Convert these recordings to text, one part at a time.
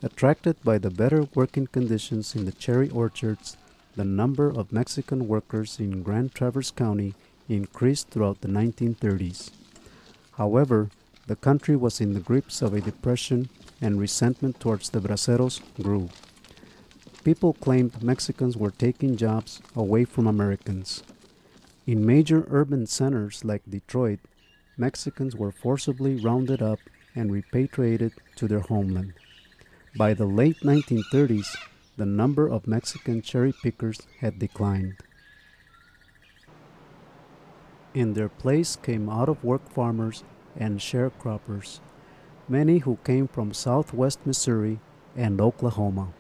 Attracted by the better working conditions in the cherry orchards, the number of Mexican workers in Grand Traverse County increased throughout the 1930s. However, the country was in the grips of a depression and resentment towards the braceros grew. People claimed Mexicans were taking jobs away from Americans. In major urban centers like Detroit, Mexicans were forcibly rounded up and repatriated to their homeland. By the late 1930s, the number of Mexican cherry pickers had declined. In their place came out-of-work farmers and sharecroppers, many who came from southwest Missouri and Oklahoma.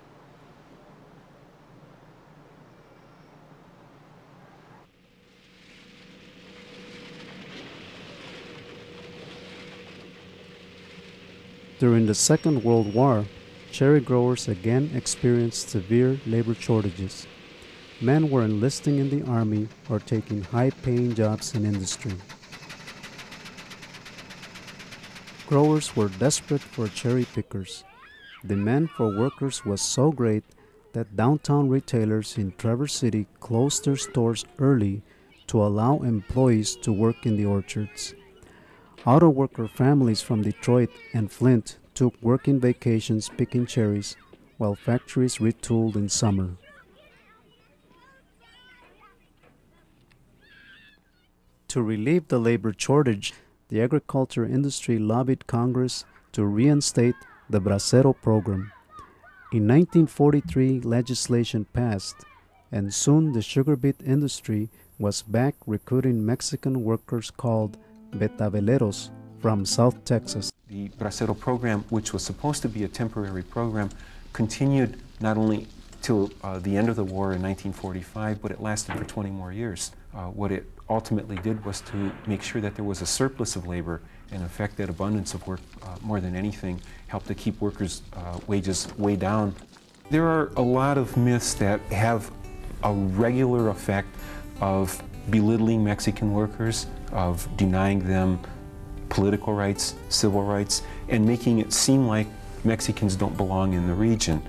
During the Second World War, cherry growers again experienced severe labor shortages. Men were enlisting in the army or taking high-paying jobs in industry. Growers were desperate for cherry pickers. Demand for workers was so great that downtown retailers in Traverse City closed their stores early to allow employees to work in the orchards. Auto worker families from Detroit and Flint took working vacations picking cherries while factories retooled in summer. To relieve the labor shortage, the agriculture industry lobbied Congress to reinstate the Bracero program. In 1943, legislation passed, and soon the sugar beet industry was back recruiting Mexican workers called betabeleros from South Texas. The Bracero program, which was supposed to be a temporary program, continued not only till the end of the war in 1945, but it lasted for 20 more years. What it ultimately did was to make sure that there was a surplus of labor, and in fact that abundance of work, more than anything, helped to keep workers' wages way down. There are a lot of myths that have a regular effect of belittling Mexican workers, of denying them political rights, civil rights, and making it seem like Mexicans don't belong in the region.